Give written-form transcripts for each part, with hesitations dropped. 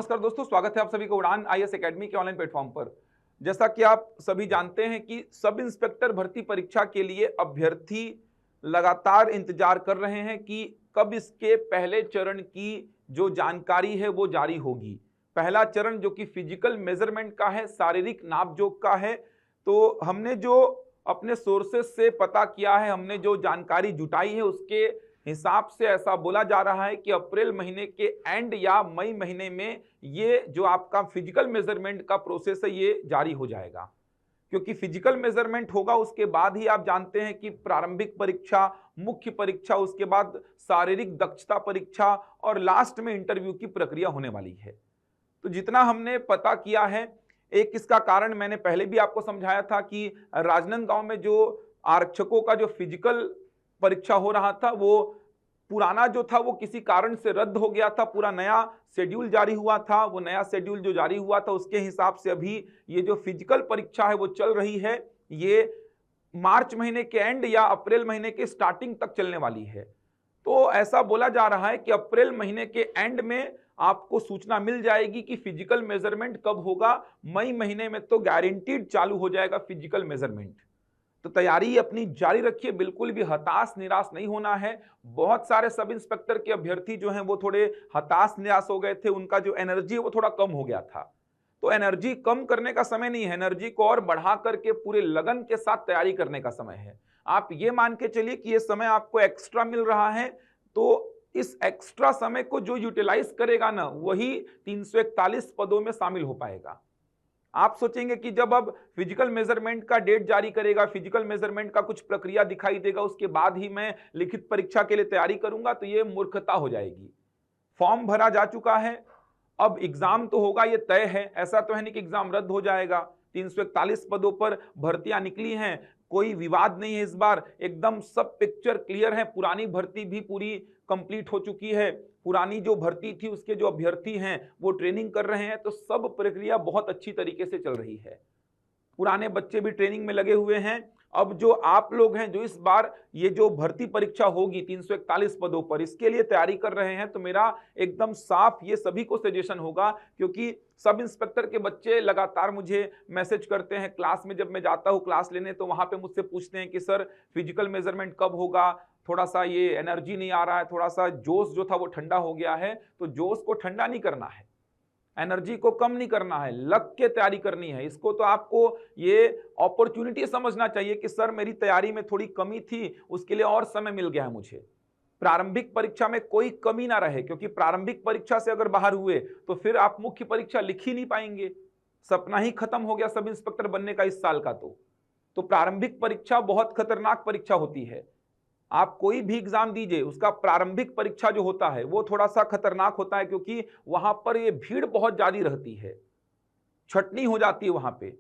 नमस्कार दोस्तों, स्वागत है आप सभी को उड़ान आईएएस एकेडमी के ऑनलाइन प्लेटफॉर्म पर। जैसा कि आप सभी जानते हैं कि सब इंस्पेक्टर भर्ती परीक्षा के लिए अभ्यर्थी लगातार इंतजार कर रहे हैं कि कब इसके पहले चरण की जो जानकारी है वो जारी होगी। पहला चरण जो कि फिजिकल मेजरमेंट का है, शारीरिक नापजोख का है। तो हमने जो अपने सोर्सेस से पता किया है, हमने जो जानकारी जुटाई है, उसके हिसाब से ऐसा बोला जा रहा है कि अप्रैल महीने के एंड या मई महीने में ये जो आपका फिजिकल मेजरमेंट का प्रोसेस है ये जारी हो जाएगा। क्योंकि फिजिकल मेजरमेंट होगा उसके बाद ही आप जानते हैं कि प्रारंभिक परीक्षा, मुख्य परीक्षा, उसके बाद शारीरिक दक्षता परीक्षा और लास्ट में इंटरव्यू की प्रक्रिया होने वाली है। तो जितना हमने पता किया है, एक इसका कारण मैंने पहले भी आपको समझाया था कि राजनांदगांव में जो आरक्षकों का जो फिजिकल परीक्षा हो रहा था वो पुराना जो था वो किसी कारण से रद्द हो गया था। पूरा नया शेड्यूल जारी हुआ था। वो नया शेड्यूल जो जारी हुआ था उसके हिसाब से अभी ये जो फिजिकल परीक्षा है वो चल रही है। ये मार्च महीने के एंड या अप्रैल महीने के स्टार्टिंग तक चलने वाली है। तो ऐसा बोला जा रहा है कि अप्रैल महीने के एंड में आपको सूचना मिल जाएगी कि फिजिकल मेजरमेंट कब होगा। मई महीने में तो गारंटीड चालू हो जाएगा फिजिकल मेजरमेंट। तो तैयारी अपनी जारी रखिए, बिल्कुल भी हताश निराश नहीं होना है। बहुत सारे सब इंस्पेक्टर के अभ्यर्थी जो हैं वो थोड़े हताश निराश हो गए थे, उनका जो एनर्जी है वो थोड़ा कम हो गया था। तो एनर्जी कम करने का समय नहीं है, एनर्जी को और बढ़ा करके पूरे लगन के साथ तैयारी करने का समय है। आप ये मान के चलिए कि ये समय आपको एक्स्ट्रा मिल रहा है, तो इस एक्स्ट्रा समय को जो यूटिलाइज करेगा ना, वही 341 पदों में शामिल हो पाएगा। आप सोचेंगे कि जब अब फिजिकल मेजरमेंट का डेट जारी करेगा, फिजिकल मेजरमेंट का कुछ प्रक्रिया दिखाई देगा, उसके बाद ही मैं लिखित परीक्षा के लिए तैयारी करूंगा, तो ये मूर्खता हो जाएगी। फॉर्म भरा जा चुका है, अब एग्जाम तो होगा, ये तय है। ऐसा तो है नहीं कि एग्जाम रद्द हो जाएगा। 341 पदों पर भर्तियां निकली हैं, कोई विवाद नहीं है इस बार, एकदम सब पिक्चर क्लियर है। पुरानी भर्ती भी पूरी कंप्लीट हो चुकी है। पुरानी जो भर्ती थी उसके जो अभ्यर्थी हैं वो ट्रेनिंग कर रहे हैं, तो सब प्रक्रिया बहुत अच्छी तरीके से चल रही है। पुराने बच्चे भी ट्रेनिंग में लगे हुए हैं। अब जो आप लोग हैं जो इस बार ये जो भर्ती परीक्षा होगी 341 पदों पर, इसके लिए तैयारी कर रहे हैं, तो मेरा एकदम साफ ये सभी को सजेशन होगा, क्योंकि सब इंस्पेक्टर के बच्चे लगातार मुझे मैसेज करते हैं। क्लास में जब मैं जाता हूँ क्लास लेने, तो वहां पे मुझसे पूछते हैं कि सर फिजिकल मेजरमेंट कब होगा, थोड़ा सा ये एनर्जी नहीं आ रहा है, थोड़ा सा जोश जो था वो ठंडा हो गया है। तो जोश को ठंडा नहीं करना है, एनर्जी को कम नहीं करना है, लग के तैयारी करनी है। इसको तो आपको ये अपॉर्चुनिटी समझना चाहिए कि सर मेरी तैयारी में थोड़ी कमी थी, उसके लिए और समय मिल गया है मुझे। प्रारंभिक परीक्षा में कोई कमी ना रहे, क्योंकि प्रारंभिक परीक्षा से अगर बाहर हुए तो फिर आप मुख्य परीक्षा लिख ही नहीं पाएंगे। सपना ही खत्म हो गया सब इंस्पेक्टर बनने का इस साल का। तो प्रारंभिक परीक्षा बहुत खतरनाक परीक्षा होती है। आप कोई भी एग्जाम दीजिए, उसका प्रारंभिक परीक्षा जो होता है वो थोड़ा सा खतरनाक होता है, क्योंकि वहां पर ये भीड़ बहुत ज्यादा रहती है, छटनी हो जाती है वहां पे।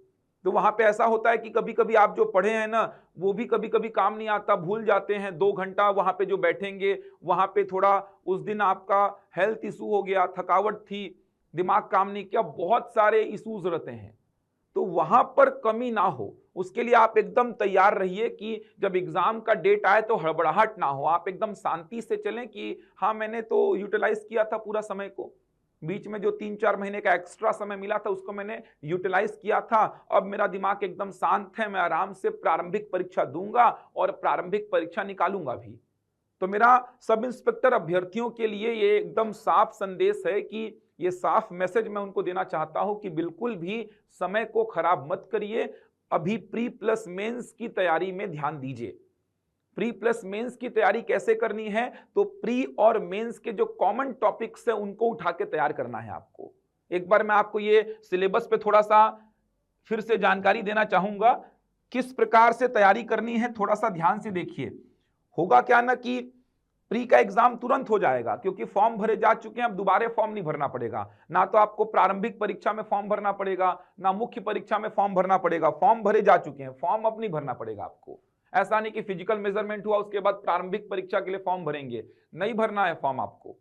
तो वहां पे ऐसा होता है कि कभी कभी आप जो पढ़े हैं ना वो भी कभी कभी काम नहीं आता, भूल जाते हैं। 2 घंटा वहां पे जो बैठेंगे, वहां पे थोड़ा उस दिन आपका हेल्थ इशू हो गया, थकावट थी, दिमाग काम नहीं किया, बहुत सारे इश्यूज रहते हैं। तो वहां पर कमी ना हो, उसके लिए आप एकदम तैयार रहिए कि जब एग्जाम का डेट आए तो हड़बड़ाहट ना हो। आप एकदम शांति से चलें कि हाँ मैंने तो यूटिलाइज किया था पूरा समय को, बीच में जो 3-4 महीने का एक्स्ट्रा समय मिला था उसको मैंने यूटिलाइज किया था। अब मेरा दिमाग एकदम शांत है, मैं आराम से प्रारंभिक परीक्षा दूंगा और प्रारंभिक परीक्षा निकालूंगा भी। तो मेरा सब इंस्पेक्टर अभ्यर्थियों के लिए ये एकदम साफ संदेश है कि ये साफ मैसेज मैं उनको देना चाहता हूं कि बिल्कुल भी समय को खराब मत करिए। अभी प्री प्लस मेंस की तैयारी में ध्यान दीजिए। प्री प्लस मेंस की तैयारी कैसे करनी है, तो प्री और मेंस के जो कॉमन टॉपिक्स है उनको उठा के तैयार करना है आपको। एक बार मैं आपको ये सिलेबस पे थोड़ा सा फिर से जानकारी देना चाहूंगा, किस प्रकार से तैयारी करनी है, थोड़ा सा ध्यान से देखिए। होगा क्या ना कि प्री का एग्जाम तुरंत हो जाएगा, क्योंकि फॉर्म भरे जा चुके हैं, अब दोबारा फॉर्म नहीं भरना पड़ेगा। ना तो आपको प्रारंभिक परीक्षा में फॉर्म भरना पड़ेगा, ना मुख्य परीक्षा में फॉर्म भरना पड़ेगा। फॉर्म भरे जा चुके हैं, फॉर्म अब नहीं भरना पड़ेगा आपको। ऐसा नहीं कि फिजिकल मेजरमेंट हुआ उसके बाद प्रारंभिक परीक्षा के लिए फॉर्म भरेंगे, नहीं भरना है फॉर्म आपको।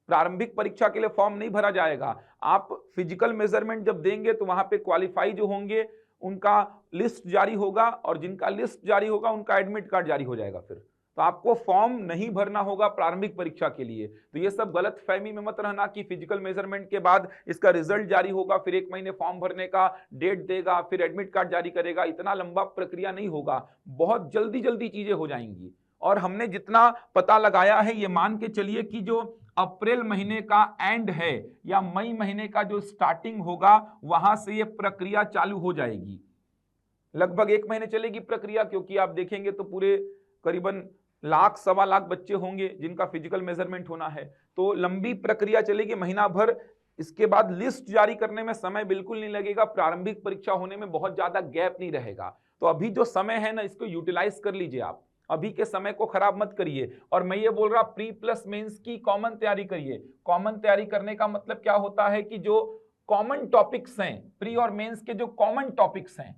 प्रारंभिक परीक्षा के लिए फॉर्म नहीं भरा जाएगा। आप फिजिकल मेजरमेंट जब देंगे तो वहां पे क्वालिफाई जो होंगे उनका लिस्ट जारी होगा, और जिनका लिस्ट जारी होगा उनका एडमिट कार्ड जारी हो जाएगा। फिर तो आपको फॉर्म नहीं भरना होगा प्रारंभिक परीक्षा के लिए। तो ये सब गलत फहमी में मत रहना कि फिजिकल मेजरमेंट के बाद इसका रिजल्ट जारी होगा, फिर 1 महीने फॉर्म भरने का डेट देगा, फिर एडमिट कार्ड जारी करेगा। इतना लंबा प्रक्रिया नहीं होगा, बहुत जल्दी जल्दी चीजें हो जाएंगी। और हमने जितना पता लगाया है, ये मान के चलिए कि जो अप्रैल महीने का एंड है या मई महीने का जो स्टार्टिंग होगा, वहां से ये प्रक्रिया चालू हो जाएगी। लगभग 1 महीने चलेगी प्रक्रिया, क्योंकि आप देखेंगे तो पूरे करीबन लाख सवा लाख बच्चे होंगे जिनका फिजिकल मेजरमेंट होना है। तो लंबी प्रक्रिया चलेगी महीना भर। इसके बाद लिस्ट जारी करने में समय बिल्कुल नहीं लगेगा, प्रारंभिक परीक्षा होने में बहुत ज्यादा गैप नहीं रहेगा। तो अभी जो समय है ना, इसको यूटिलाइज कर लीजिए आप, अभी के समय को खराब मत करिए। और मैं ये बोल रहा, प्री प्लस मेंस की कॉमन तैयारी करिए। कॉमन तैयारी करने का मतलब क्या होता है कि जो कॉमन टॉपिक्स हैं, प्री और मेंस के जो कॉमन टॉपिक्स हैं,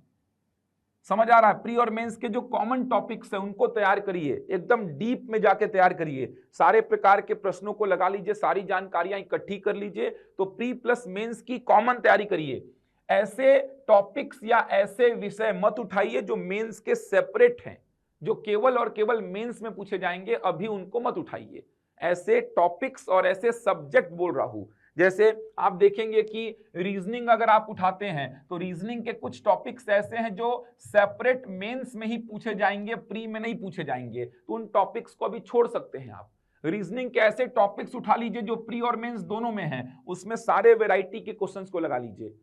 समझ आ रहा है, प्री और मेंस के जो कॉमन टॉपिक्स हैं उनको तैयार करिए, एकदम डीप में जाके तैयार करिए। सारे प्रकार के प्रश्नों को लगा लीजिए, सारी जानकारियां इकट्ठी कर लीजिए। तो प्री प्लस मेंस की कॉमन तैयारी करिए। ऐसे टॉपिक्स या ऐसे विषय मत उठाइए जो मेंस के सेपरेट हैं, जो केवल और केवल मेंस में पूछे जाएंगे, अभी उनको मत उठाइए। ऐसे टॉपिक्स और ऐसे सब्जेक्ट बोल रहा हूं, जैसे आप देखेंगे कि रीजनिंग अगर आप उठाते हैं तो रीजनिंग के कुछ टॉपिक्स ऐसे हैं जो सेपरेट मेंस में ही पूछे जाएंगे, प्री में नहीं पूछे जाएंगे। तो उन टॉपिक्स को अभी छोड़ सकते हैं आप। रीजनिंग के ऐसे टॉपिक्स उठा लीजिए जो प्री और मेंस दोनों में हैं, उसमें सारे वैरायटी के क्वेश्चंस को लगा लीजिए।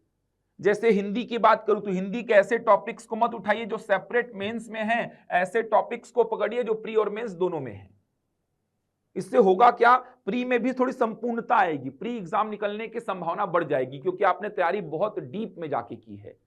जैसे हिंदी की बात करूं तो हिंदी के ऐसे टॉपिक्स को मत उठाइए जो सेपरेट मेंस में हैं, ऐसे टॉपिक्स को पकड़िए जो प्री और मेंस दोनों में हैं। इससे होगा क्या, प्री में भी थोड़ी संपूर्णता आएगी, प्री एग्जाम निकलने की संभावना बढ़ जाएगी, क्योंकि आपने तैयारी बहुत डीप में जाके की है।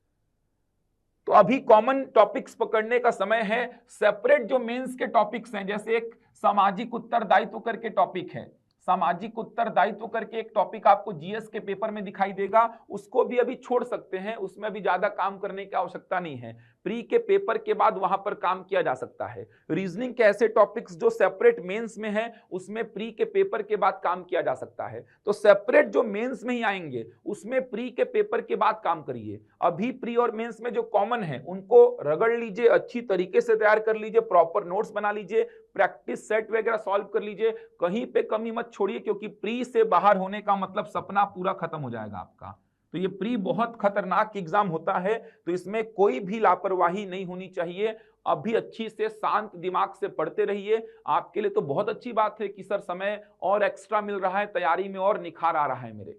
तो अभी कॉमन टॉपिक्स पकड़ने का समय है। सेपरेट जो मेंस के टॉपिक्स हैं, जैसे एक सामाजिक उत्तरदायित्व करके टॉपिक है, सामाजिक उत्तरदायित्व करके एक टॉपिक आपको जीएस के पेपर में दिखाई देगा, उसको भी अभी छोड़ सकते हैं, उसमें भी ज्यादा काम करने की आवश्यकता नहीं है। प्री के पेपर के बाद वहां पर काम किया जा सकता है। रीजनिंग के ऐसे टॉपिक्स जो सेपरेट मेंस में है, उसमें प्री के पेपर के बाद काम किया जा सकता है। तो सेपरेट जो मेंस में ही आएंगे उसमें प्री के पेपर के बाद काम करिए। अभी प्री और मेंस में जो कॉमन है उनको रगड़ लीजिए, अच्छी तरीके से तैयार कर लीजिए, प्रॉपर नोट्स बना लीजिए, प्रैक्टिस सेट वगैरह सॉल्व कर लीजिए, कहीं पे कमी मत छोड़िए, क्योंकि प्री से बाहर होने का मतलब सपना पूरा खत्म हो जाएगा आपका। तो ये प्री बहुत खतरनाक एग्जाम होता है, तो इसमें कोई भी लापरवाही नहीं होनी चाहिए। अभी अच्छी से शांत दिमाग से पढ़ते रहिए। आपके लिए तो बहुत अच्छी बात है कि सर समय और एक्स्ट्रा मिल रहा है, तैयारी में और निखार आ रहा है मेरे,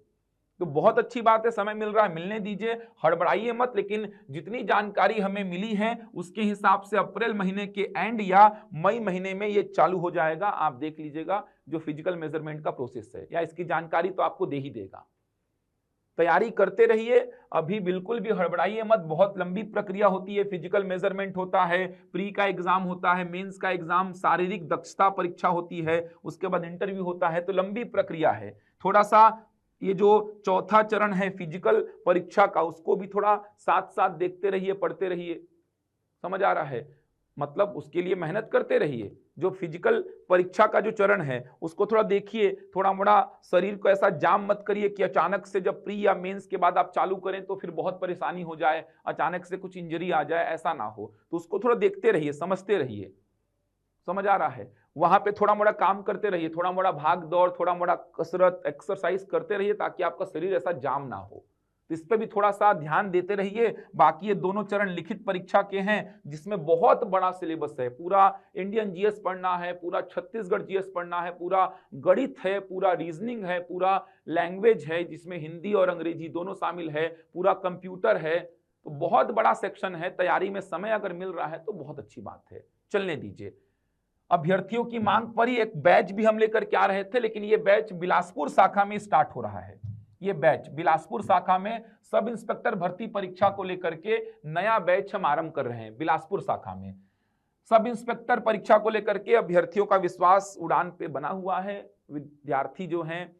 तो बहुत अच्छी बात है, समय मिल रहा है, मिलने दीजिए, हड़बड़ाइए मत। लेकिन जितनी जानकारी हमें मिली है उसके हिसाब से अप्रैल महीने के एंड या मई महीने में ये चालू हो जाएगा। आप देख लीजिएगा जो फिजिकल मेजरमेंट का प्रोसेस है, या इसकी जानकारी तो आपको दे ही देगा। तैयारी करते रहिए, अभी बिल्कुल भी हड़बड़ाइए मत। बहुत लंबी प्रक्रिया होती है, फिजिकल मेजरमेंट होता है, प्री का एग्जाम होता है, मेंस का एग्जाम, शारीरिक दक्षता परीक्षा होती है, उसके बाद इंटरव्यू होता है, तो लंबी प्रक्रिया है। थोड़ा सा ये जो चौथा चरण है फिजिकल परीक्षा का, उसको भी थोड़ा साथ साथ देखते रहिए, पढ़ते रहिए। समझ आ रहा है, मतलब उसके लिए मेहनत करते रहिए। जो फिजिकल परीक्षा का जो चरण है उसको थोड़ा देखिए, थोड़ा मोड़ा शरीर को ऐसा जाम मत करिए कि अचानक से जब प्री या मेंस के बाद आप चालू करें तो फिर बहुत परेशानी हो जाए, अचानक से कुछ इंजरी आ जाए, ऐसा ना हो। तो उसको थोड़ा देखते रहिए, समझते रहिए। समझ आ रहा है, वहां पे थोड़ा मोड़ा काम करते रहिए, थोड़ा मोड़ा भाग दौड़, थोड़ा मोड़ा कसरत, एक्सरसाइज करते रहिए, ताकि आपका शरीर ऐसा जाम ना हो। तो इस पे भी थोड़ा सा ध्यान देते रहिए। बाकी ये दोनों चरण लिखित परीक्षा के हैं, जिसमें बहुत बड़ा सिलेबस है। पूरा इंडियन जीएस पढ़ना है, पूरा छत्तीसगढ़ जीएस पढ़ना है, पूरा गणित है, पूरा रीजनिंग है, पूरा लैंग्वेज है जिसमें हिंदी और अंग्रेजी दोनों शामिल है, पूरा कंप्यूटर है। तो बहुत बड़ा सेक्शन है। तैयारी में समय अगर मिल रहा है तो बहुत अच्छी बात है, चलने दीजिए। अभ्यर्थियों की मांग पर ही एक बैच भी हम लेकर के आ रहे थे, लेकिन ये बैच बिलासपुर शाखा में स्टार्ट हो रहा है। ये बैच बिलासपुर शाखा में सब इंस्पेक्टर भर्ती परीक्षा को लेकर के नया बैच हम आरंभ कर रहे हैं। बिलासपुर शाखा में सब इंस्पेक्टर परीक्षा को लेकर के अभ्यर्थियों का विश्वास उड़ान पे बना हुआ है। विद्यार्थी जो हैं,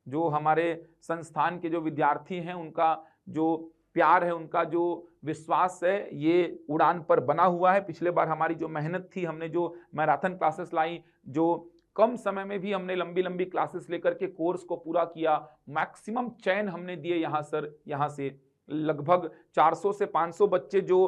जो हमारे संस्थान के जो विद्यार्थी हैं, उनका जो प्यार है, उनका जो विश्वास है, ये उड़ान पर बना हुआ है। पिछले बार हमारी जो मेहनत थी, हमने जो मैराथन क्लासेस लाई, जो कम समय में भी हमने लंबी लंबी क्लासेस लेकर के कोर्स को पूरा किया, मैक्सिमम चयन हमने दिए यहाँ सर। यहाँ से लगभग 400 से 500 बच्चे जो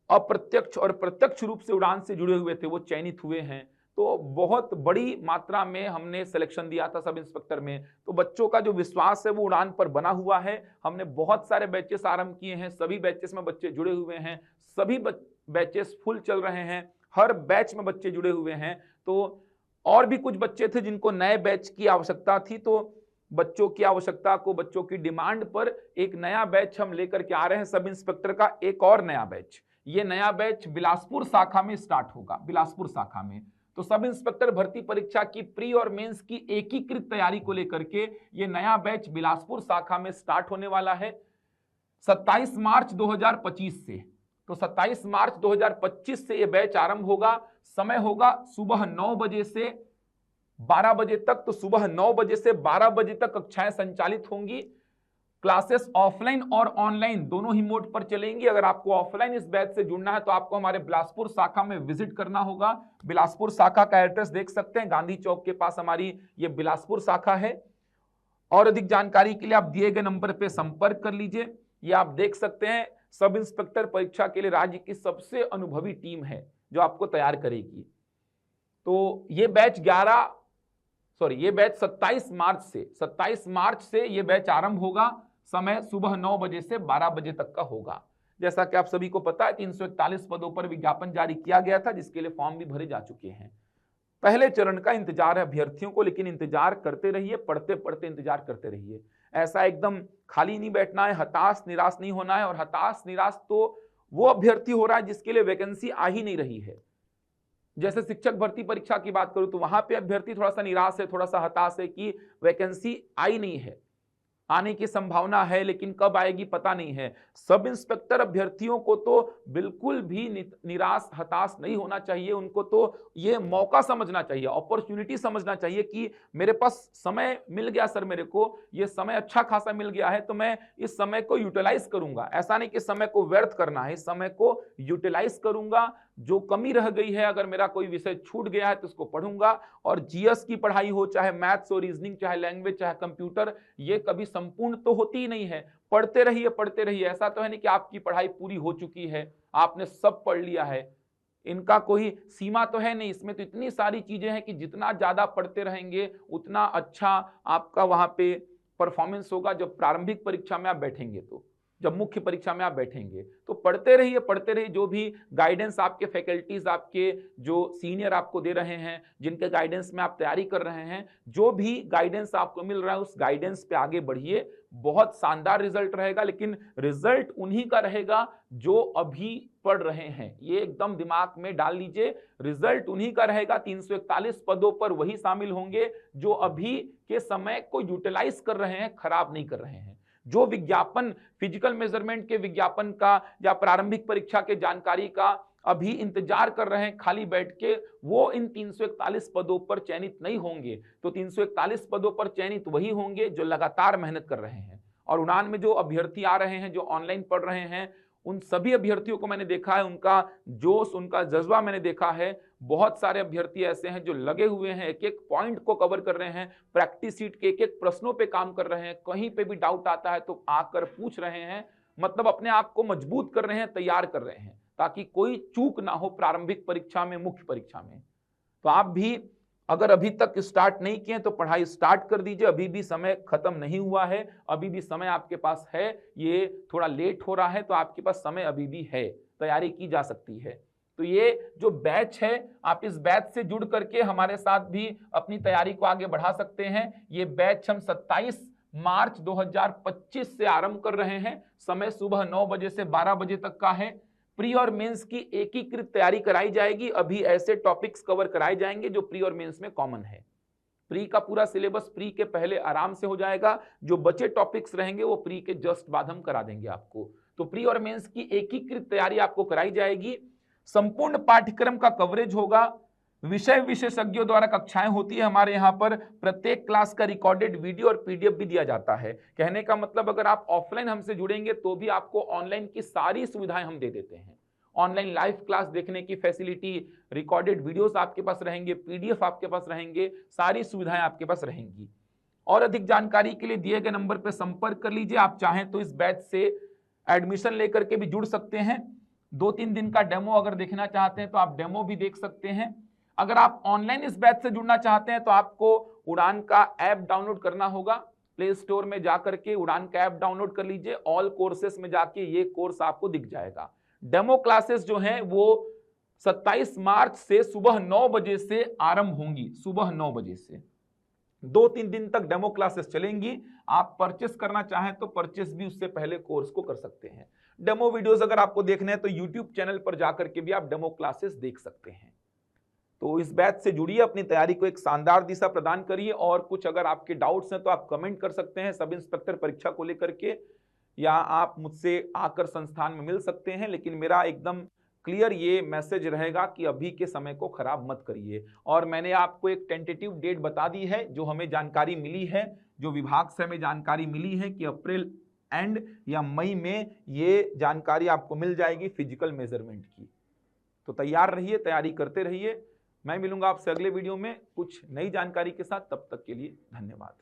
अप्रत्यक्ष और प्रत्यक्ष रूप से उड़ान से जुड़े हुए थे वो चयनित हुए हैं। तो तो बहुत बड़ी मात्रा में हमने सिलेक्शन दिया था सब इंस्पेक्टर में। तो बच्चों का जो विश्वास है वो उड़ान पर बना हुआ है। हमने बहुत सारे बैचेस आरंभ किए हैं, सभी बैचेस में बच्चे जुड़े हुए हैं, सभी बैचेस फुल चल रहे हैं, हर बैच में बच्चे जुड़े हुए हैं। तो और भी कुछ बच्चे थे जिनको नए बैच की आवश्यकता थी, तो बच्चों की आवश्यकता को, बच्चों की डिमांड पर एक नया बैच हम लेकर के आ रहे हैं, सब इंस्पेक्टर का एक और नया बैच। ये नया बैच बिलासपुर शाखा में स्टार्ट होगा, बिलासपुर शाखा में। तो सब इंस्पेक्टर भर्ती परीक्षा की प्री और मेंस की एकीकृत तैयारी को लेकर के ये नया बैच बिलासपुर शाखा में स्टार्ट होने वाला है 27 मार्च 2025 से। तो 27 मार्च 2025 से ये बैच आरंभ होगा। समय होगा सुबह 9 बजे से 12 बजे तक। तो सुबह 9 बजे से 12 बजे तक कक्षाएं संचालित होंगी। क्लासेस ऑफलाइन और ऑनलाइन दोनों ही मोड पर चलेंगी। अगर आपको ऑफलाइन इस बैच से जुड़ना है तो आपको हमारे बिलासपुर शाखा में विजिट करना होगा। बिलासपुर शाखा का एड्रेस देख सकते हैं, गांधी चौक के पास हमारी ये बिलासपुर शाखा है। और अधिक जानकारी के लिए आप दिए गए नंबर पर संपर्क कर लीजिए। ये आप देख सकते हैं सब इंस्पेक्टर परीक्षा के लिए राज्य की सबसे अनुभवी टीम है जो आपको तैयार करेगी। तो ये बैच 27 मार्च से ये बैच आरंभ होगा। समय सुबह 9 बजे से 12 बजे तक का होगा। जैसा कि आप सभी को पता है 341 पदों पर विज्ञापन जारी किया गया था, जिसके लिए फॉर्म भी भरे जा चुके हैं। पहले चरण का इंतजार है अभ्यर्थियों को, लेकिन इंतजार करते रहिए, पढ़ते पढ़ते इंतजार करते रहिए। ऐसा एकदम खाली नहीं बैठना है, हताश निराश नहीं होना है। और हताश निराश तो वो अभ्यर्थी हो रहा है जिसके लिए वैकेंसी आ ही नहीं रही है। जैसे शिक्षक भर्ती परीक्षा की बात करूं तो वहां पे अभ्यर्थी थोड़ा सा निराश है, थोड़ा सा हताश है कि वैकेंसी आई नहीं है। आने की संभावना है लेकिन कब आएगी पता नहीं है। सब इंस्पेक्टर अभ्यर्थियों को तो बिल्कुल भी निराश हताश नहीं होना चाहिए। उनको तो ये मौका समझना चाहिए, अपॉर्चुनिटी समझना चाहिए कि मेरे पास समय मिल गया सर, मेरे को ये समय अच्छा खासा मिल गया है, तो मैं इस समय को यूटिलाइज करूंगा। ऐसा नहीं कि समय को व्यर्थ करना है, इस समय को यूटिलाइज करूंगा। जो कमी रह गई है, अगर मेरा कोई विषय छूट गया है तो उसको पढ़ूंगा। और जीएस की पढ़ाई हो, चाहे मैथ्स और रीजनिंग, चाहे लैंग्वेज, चाहे कंप्यूटर, ये कभी संपूर्ण तो होती ही नहीं है। पढ़ते रहिए पढ़ते रहिए। ऐसा तो है नहीं कि आपकी पढ़ाई पूरी हो चुकी है, आपने सब पढ़ लिया है। इनका कोई सीमा तो है नहीं। इसमें तो इतनी सारी चीजें हैं कि जितना ज्यादा पढ़ते रहेंगे उतना अच्छा आपका वहां पे परफॉर्मेंस होगा जब प्रारंभिक परीक्षा में आप बैठेंगे। तो जब मुख्य परीक्षा में आप बैठेंगे तो पढ़ते रहिए पढ़ते रहिए। जो भी गाइडेंस आपके फैकल्टीज, आपके जो सीनियर आपको दे रहे हैं, जिनके गाइडेंस में आप तैयारी कर रहे हैं, जो भी गाइडेंस आपको मिल रहा है उस गाइडेंस पे आगे बढ़िए। बहुत शानदार रिजल्ट रहेगा, लेकिन रिजल्ट उन्हीं का रहेगा जो अभी पढ़ रहे हैं। ये एकदम दिमाग में डाल लीजिए, रिजल्ट उन्हीं का रहेगा। 341 पदों पर वही शामिल होंगे जो अभी के समय को यूटिलाइज कर रहे हैं, खराब नहीं कर रहे हैं। जो विज्ञापन फिजिकल मेजरमेंट के विज्ञापन का या प्रारंभिक परीक्षा के जानकारी का अभी इंतजार कर रहे हैं खाली बैठ के, वो इन 341 पदों पर चयनित नहीं होंगे। तो 341 पदों पर चयनित वही होंगे जो लगातार मेहनत कर रहे हैं। और उड़ान में जो अभ्यर्थी आ रहे हैं, जो ऑनलाइन पढ़ रहे हैं, उन सभी अभ्यर्थियों को मैंने देखा है, उनका जोश, उनका जज्बा मैंने देखा है। बहुत सारे अभ्यर्थी ऐसे हैं जो लगे हुए हैं, एक एक पॉइंट को कवर कर रहे हैं, प्रैक्टिस शीट के एक एक प्रश्नों पे काम कर रहे हैं। कहीं पे भी डाउट आता है तो आकर पूछ रहे हैं, मतलब अपने आप को मजबूत कर रहे हैं, तैयार कर रहे हैं, ताकि कोई चूक ना हो प्रारंभिक परीक्षा में, मुख्य परीक्षा में। तो आप भी अगर अभी तक स्टार्ट नहीं किए तो पढ़ाई स्टार्ट कर दीजिए। अभी भी समय खत्म नहीं हुआ है, अभी भी समय आपके पास है। ये थोड़ा लेट हो रहा है तो आपके पास समय अभी भी है, तैयारी की जा सकती है। तो ये जो बैच है, आप इस बैच से जुड़ करके हमारे साथ भी अपनी तैयारी को आगे बढ़ा सकते हैं। ये बैच हम 27 मार्च 2025 से आरंभ कर रहे हैं। समय सुबह 9 बजे से 12 बजे तक का है। प्री और मेंस की एकीकृत तैयारी कराई जाएगी। अभी ऐसे टॉपिक्स कवर कराए जाएंगे जो प्री और मेंस में कॉमन है। प्री का पूरा सिलेबस प्री के पहले आराम से हो जाएगा। जो बचे टॉपिक्स रहेंगे वो प्री के जस्ट बाद हम करा देंगे आपको। तो प्री और मेंस की एकीकृत तैयारी आपको कराई जाएगी। संपूर्ण पाठ्यक्रम का कवरेज होगा। विषय विशेषज्ञों द्वारा कक्षाएं होती है हमारे यहाँ पर। प्रत्येक क्लास का रिकॉर्डेड वीडियो और पीडीएफ भी दिया जाता है। कहने का मतलब अगर आप ऑफलाइन हमसे जुड़ेंगे तो भी आपको ऑनलाइन की सारी सुविधाएं हम दे देते हैं। ऑनलाइन लाइव क्लास देखने की फैसिलिटी, रिकॉर्डेड वीडियोस आपके पास रहेंगे, पीडीएफ आपके पास रहेंगे, सारी सुविधाएं आपके पास रहेंगी। और अधिक जानकारी के लिए दिए गए नंबर पर संपर्क कर लीजिए। आप चाहें तो इस बैच से एडमिशन लेकर के भी जुड़ सकते हैं। 2-3 दिन का डेमो अगर देखना चाहते हैं तो आप डेमो भी देख सकते हैं। अगर आप ऑनलाइन इस बैच से जुड़ना चाहते हैं तो आपको उड़ान का ऐप डाउनलोड करना होगा। प्ले स्टोर में जाकर के उड़ान का ऐप डाउनलोड कर लीजिए। ऑल कोर्सेस में जाके ये कोर्स आपको दिख जाएगा। डेमो क्लासेस जो हैं वो 27 मार्च से सुबह 9 बजे से आरंभ होंगी। सुबह 9 बजे से 2-3 दिन तक डेमो क्लासेस चलेंगी। आप परचेस करना चाहें तो परचेस भी उससे पहले कोर्स को कर सकते हैं। डेमो वीडियोस अगर आपको देखने हैं तो यूट्यूब चैनल पर जाकर के भी आप डेमो क्लासेस देख सकते हैं। तो इस बैच से जुड़िए, अपनी तैयारी को एक शानदार दिशा प्रदान करिए। और कुछ अगर आपके डाउट्स हैं तो आप कमेंट कर सकते हैं सब इंस्पेक्टर परीक्षा को लेकर के, या आप मुझसे आकर संस्थान में मिल सकते हैं। लेकिन मेरा एकदम क्लियर ये मैसेज रहेगा कि अभी के समय को खराब मत करिए। और मैंने आपको एक टेंटेटिव डेट बता दी है, जो हमें जानकारी मिली है, जो विभाग से हमें जानकारी मिली है कि अप्रैल एंड या मई में ये जानकारी आपको मिल जाएगी फिजिकल मेजरमेंट की। तो तैयार रहिए, तैयारी करते रहिए। मैं मिलूंगा आपसे अगले वीडियो में कुछ नई जानकारी के साथ। तब तक के लिए धन्यवाद।